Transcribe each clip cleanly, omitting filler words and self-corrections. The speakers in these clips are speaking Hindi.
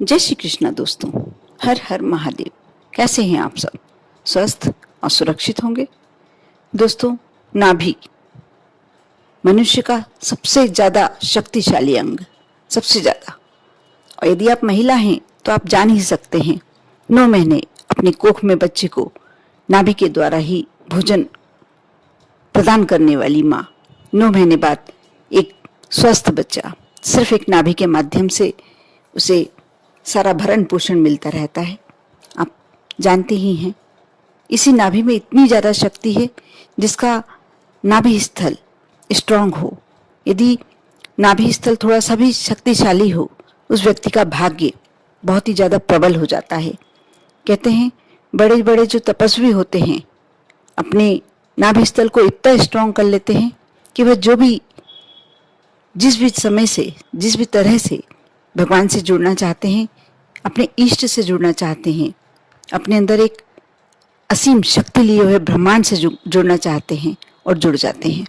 जय श्री कृष्णा दोस्तों। हर हर महादेव। कैसे हैं आप सब? स्वस्थ और सुरक्षित होंगे। दोस्तों, नाभि मनुष्य का सबसे ज्यादा शक्तिशाली अंग, सबसे ज्यादा। और यदि आप महिला हैं तो आप जान ही सकते हैं, 9 महीने अपने कोख में बच्चे को नाभि के द्वारा ही भोजन प्रदान करने वाली माँ, 9 महीने बाद एक स्वस्थ बच्चा सिर्फ एक नाभि के माध्यम से उसे सारा भरण पोषण मिलता रहता है। आप जानते ही हैं, इसी नाभि में इतनी ज्यादा शक्ति है जिसका नाभि स्थल स्ट्रांग हो, यदि नाभि स्थल थोड़ा सा भी शक्तिशाली हो, उस व्यक्ति का भाग्य बहुत ही ज्यादा प्रबल हो जाता है। कहते हैं बड़े बड़े जो तपस्वी होते हैं अपने नाभि स्थल को इतना स्ट्रांग कर लेते हैं कि वह जिस भी समय से, जिस भी तरह से भगवान से जुड़ना चाहते हैं, अपने इष्ट से जुड़ना चाहते हैं, अपने अंदर एक असीम शक्ति लिए हुए ब्रह्मांड से जुड़ना चाहते हैं और जुड़ जाते हैं।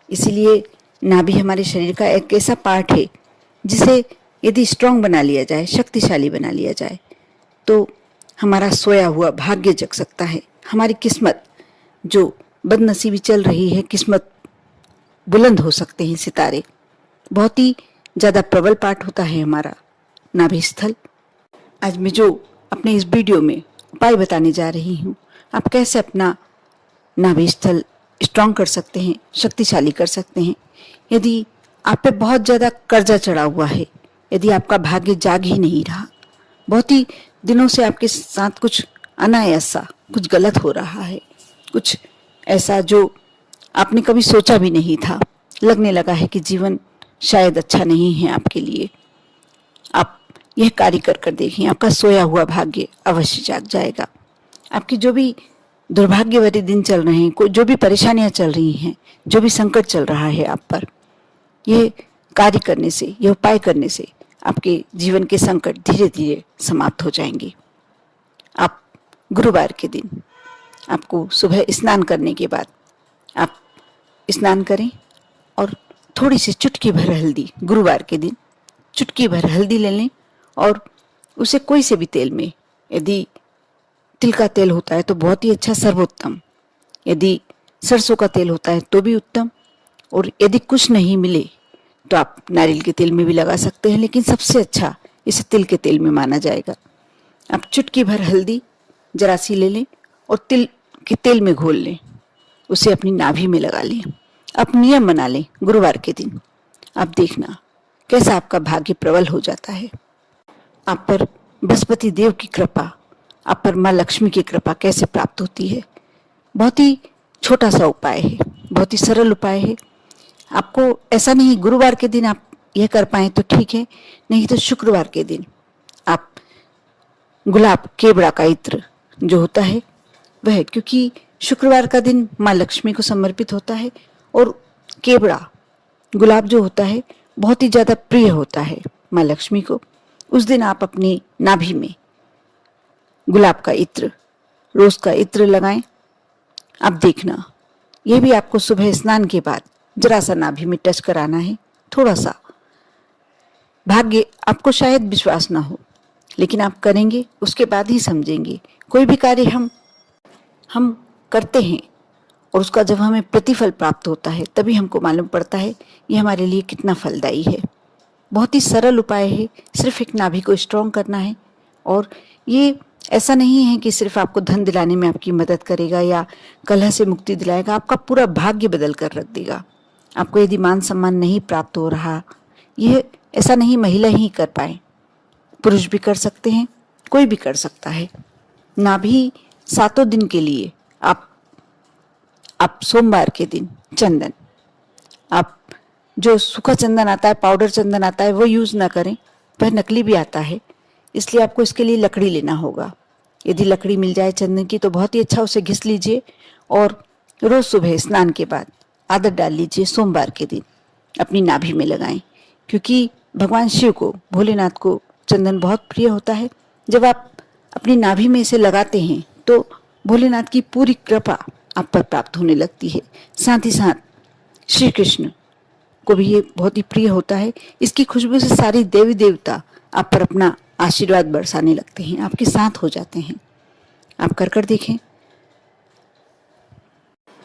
इसीलिए नाभि हमारे शरीर का एक ऐसा पार्ट है जिसे यदि स्ट्रांग बना लिया जाए, शक्तिशाली बना लिया जाए, तो हमारा सोया हुआ भाग्य जग सकता है। हमारी किस्मत जो बदनसीबी चल रही है, किस्मत बुलंद हो सकते हैं सितारे। बहुत ही ज्यादा प्रबल पार्ट होता है हमारा नाभि स्थल। आज मैं जो अपने इस वीडियो में उपाय बताने जा रही हूँ, आप कैसे अपना नाभि स्थल स्ट्रांग कर सकते हैं, शक्तिशाली कर सकते हैं। यदि आप पे बहुत ज्यादा कर्जा चढ़ा हुआ है, यदि आपका भाग्य जाग ही नहीं रहा, बहुत ही दिनों से आपके साथ कुछ अनायासा कुछ गलत हो रहा है, कुछ ऐसा जो आपने कभी सोचा भी नहीं था, लगने लगा है कि जीवन शायद अच्छा नहीं है आपके लिए, आप यह कार्य कर देखें, आपका सोया हुआ भाग्य अवश्य जाग जाएगा। आपकी जो भी दुर्भाग्यवती दिन चल रहे हैं, जो भी परेशानियां चल रही हैं, जो भी संकट चल रहा है आप पर, यह कार्य करने से, यह उपाय करने से आपके जीवन के संकट धीरे धीरे समाप्त हो जाएंगे। आप गुरुवार के दिन आपको सुबह स्नान करने के बाद आप स्नान करें और थोड़ी सी चुटकी भर हल्दी, गुरुवार के दिन चुटकी भर हल्दी ले लें और उसे कोई से भी तेल में, यदि तिल का तेल होता है तो बहुत ही अच्छा, सर्वोत्तम, यदि सरसों का तेल होता है तो भी उत्तम, और यदि कुछ नहीं मिले तो आप नारियल के तेल में भी लगा सकते हैं, लेकिन सबसे अच्छा इसे तिल के तेल में माना जाएगा। आप चुटकी भर हल्दी जरा सी ले लें और तिल के तेल में घोल लें, उसे अपनी नाभि में लगा लें। आप नियम बना लें, गुरुवार के दिन आप देखना कैसा आपका भाग्य प्रबल हो जाता है। आप पर बृहस्पति देव की कृपा, आप पर माँ लक्ष्मी की कृपा कैसे प्राप्त होती है। बहुत ही छोटा सा उपाय है, बहुत ही सरल उपाय है। आपको ऐसा नहीं गुरुवार के दिन आप यह कर पाए तो ठीक है, नहीं तो शुक्रवार के दिन आप गुलाब केवड़ा का इत्र जो होता है वह, क्योंकि शुक्रवार का दिन माँ लक्ष्मी को समर्पित होता है और केवड़ा गुलाब जो होता है बहुत ही ज्यादा प्रिय होता है माँ लक्ष्मी को। उस दिन आप अपनी नाभि में गुलाब का इत्र, रोज का इत्र लगाएं। आप देखना, यह भी आपको सुबह स्नान के बाद जरा सा नाभि में टच कराना है, थोड़ा सा। भाग्य आपको शायद विश्वास ना हो, लेकिन आप करेंगे उसके बाद ही समझेंगे। कोई भी कार्य हम करते हैं और उसका जब हमें प्रतिफल प्राप्त होता है तभी हमको मालूम पड़ता है ये हमारे लिए कितना फलदायी है। बहुत ही सरल उपाय है, सिर्फ एक नाभि को स्ट्रांग करना है। और ये ऐसा नहीं है कि सिर्फ आपको धन दिलाने में आपकी मदद करेगा या कलह से मुक्ति दिलाएगा, आपका पूरा भाग्य बदल कर रख देगा। आपको यदि मान सम्मान नहीं प्राप्त हो रहा, यह ऐसा नहीं महिला ही कर पाए, पुरुष भी कर सकते हैं, कोई भी कर सकता है। नाभि 7 दिन के लिए आप सोमवार के दिन चंदन, आप जो सूखा चंदन आता है, पाउडर चंदन आता है, वो यूज ना करें, वह नकली भी आता है, इसलिए आपको इसके लिए लकड़ी लेना होगा। यदि लकड़ी मिल जाए चंदन की तो बहुत ही अच्छा, उसे घिस लीजिए और रोज सुबह स्नान के बाद आदत डाल लीजिए, सोमवार के दिन अपनी नाभि में लगाएं, क्योंकि भगवान शिव को, भोलेनाथ को चंदन बहुत प्रिय होता है। जब आप अपनी नाभि में इसे लगाते हैं तो भोलेनाथ की पूरी कृपा आप पर प्राप्त होने लगती है। साथ ही साथ श्री कृष्ण को भी ये बहुत ही प्रिय होता है। इसकी खुशबू से सारी देवी देवता आप पर अपना आशीर्वाद बरसाने लगते हैं, आपके साथ हो जाते हैं। आप कर देखें।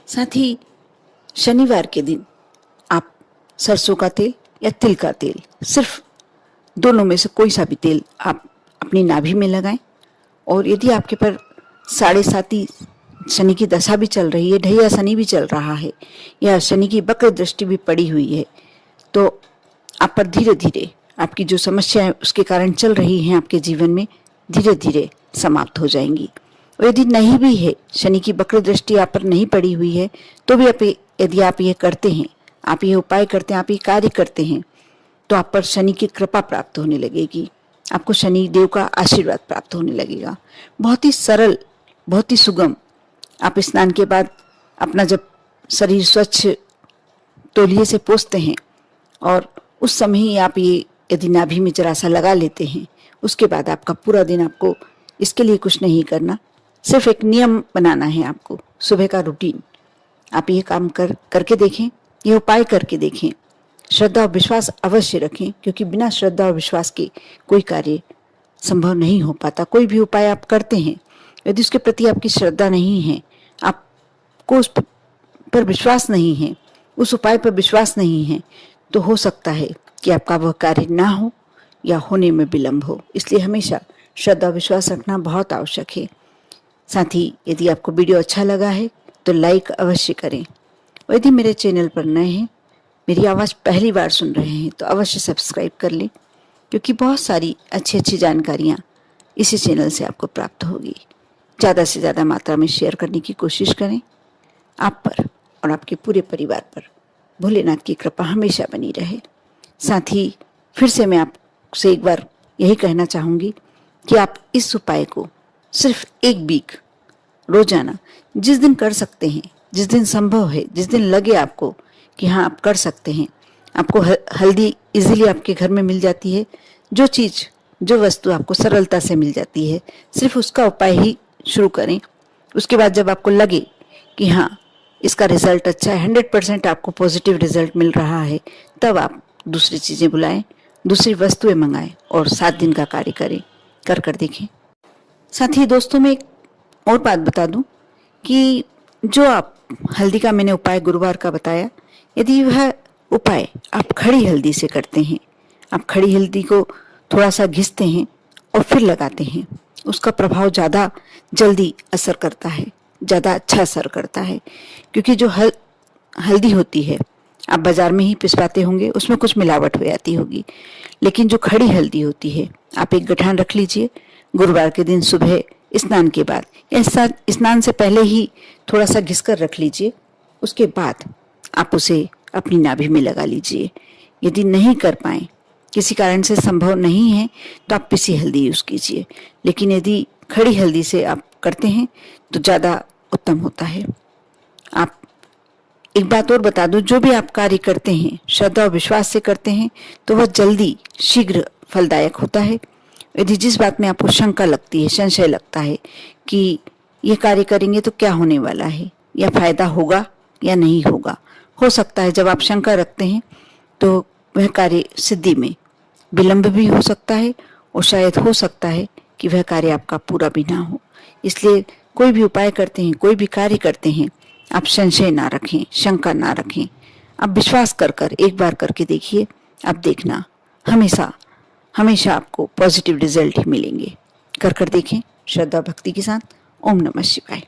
साथ ही शनिवार के दिन आप सरसों का तेल या तिल का तेल, सिर्फ दोनों में से कोई सा भी तेल आप अपनी नाभि में लगाएं। और यदि आपके पर 7.5 शनि की दशा भी चल रही है, ढैया शनि भी चल रहा है, या शनि की वक्र दृष्टि भी पड़ी हुई है, तो आप पर धीरे धीरे आपकी जो समस्याएं उसके कारण चल रही हैं आपके जीवन में, धीरे धीरे समाप्त हो जाएंगी। और यदि नहीं भी है, शनि की वक्र दृष्टि आप पर नहीं पड़ी हुई है, तो भी यदि आप ये करते हैं, आप ये उपाय करते हैं, आप ये कार्य करते हैं, तो आप पर शनि की कृपा प्राप्त होने लगेगी, आपको शनि देव का आशीर्वाद प्राप्त होने लगेगा। बहुत ही सरल, बहुत ही सुगम। आप स्नान के बाद अपना जब शरीर स्वच्छ तौलिए से पोंछते हैं और उस समय ही आप ये यदि नाभि में जरा सा लगा लेते हैं, उसके बाद आपका पूरा दिन, आपको इसके लिए कुछ नहीं करना, सिर्फ एक नियम बनाना है आपको, सुबह का रूटीन। आप ये काम करके देखें, ये उपाय करके देखें। श्रद्धा और विश्वास अवश्य रखें, क्योंकि बिना श्रद्धा और विश्वास के कोई कार्य संभव नहीं हो पाता। कोई भी उपाय आप करते हैं, यदि उसके प्रति आपकी श्रद्धा नहीं है, आपको उस पर विश्वास नहीं है, उस उपाय पर विश्वास नहीं है, तो हो सकता है कि आपका वह कार्य ना हो या होने में विलंब हो। इसलिए हमेशा श्रद्धा विश्वास रखना बहुत आवश्यक है। साथ ही यदि आपको वीडियो अच्छा लगा है तो लाइक अवश्य करें। और यदि मेरे चैनल पर नए हैं, मेरी आवाज़ पहली बार सुन रहे हैं, तो अवश्य सब्सक्राइब कर लें, क्योंकि बहुत सारी अच्छी अच्छी जानकारियाँ इसी चैनल से आपको प्राप्त होगी। ज़्यादा से ज़्यादा मात्रा में शेयर करने की कोशिश करें। आप पर और आपके पूरे परिवार पर भोलेनाथ की कृपा हमेशा बनी रहे। साथ ही फिर से मैं आपसे एक बार यही कहना चाहूँगी कि आप इस उपाय को सिर्फ 1 वीक रोजाना, जिस दिन कर सकते हैं, जिस दिन संभव है, जिस दिन लगे आपको कि हाँ आप कर सकते हैं, आपको हल्दी इजीली आपके घर में मिल जाती है, जो चीज़, जो वस्तु आपको सरलता से मिल जाती है, सिर्फ उसका उपाय ही शुरू करें। उसके बाद जब आपको लगे कि हाँ इसका रिजल्ट अच्छा है, 100% आपको पॉजिटिव रिजल्ट मिल रहा है, तब आप दूसरी चीज़ें बुलाएं, दूसरी वस्तुएं मंगाएं और 7 दिन का कार्य करें, कर देखें। साथ ही दोस्तों में एक और बात बता दूं कि जो आप हल्दी का मैंने उपाय गुरुवार का बताया, यदि वह उपाय आप खड़ी हल्दी से करते हैं, आप खड़ी हल्दी को थोड़ा सा घिसते हैं और फिर लगाते हैं, उसका प्रभाव ज़्यादा जल्दी असर करता है, ज़्यादा अच्छा असर करता है। क्योंकि जो हल्दी होती है आप बाज़ार में ही पिसवाते होंगे, उसमें कुछ मिलावट हो जाती होगी, लेकिन जो खड़ी हल्दी होती है, आप एक गठान रख लीजिए, गुरुवार के दिन सुबह स्नान के बाद या स्नान से पहले ही थोड़ा सा घिस कर रख लीजिए। उसके बाद आप उसे अपनी नाभि में लगा लीजिए। यदि नहीं कर पाए, किसी कारण से संभव नहीं है, तो आप पिसी हल्दी यूज़ कीजिए, लेकिन यदि खड़ी हल्दी से आप करते हैं तो ज़्यादा उत्तम होता है। आप एक बात और बता दूं, जो भी आप कार्य करते हैं श्रद्धा और विश्वास से करते हैं तो वह जल्दी शीघ्र फलदायक होता है। यदि जिस बात में आपको शंका लगती है, संशय लगता है कि ये कार्य करेंगे तो क्या होने वाला है, या फायदा होगा या नहीं होगा, हो सकता है जब आप शंका रखते हैं तो वह कार्य सिद्धि में विलंब भी हो सकता है, और शायद हो सकता है कि वह कार्य आपका पूरा भी ना हो। इसलिए कोई भी उपाय करते हैं, कोई भी कार्य करते हैं, आप संशय ना रखें, शंका ना रखें, आप विश्वास कर एक बार करके देखिए। आप देखना हमेशा हमेशा आपको पॉजिटिव रिजल्ट ही मिलेंगे। कर देखें श्रद्धा भक्ति के साथ। ओम नमः शिवाय।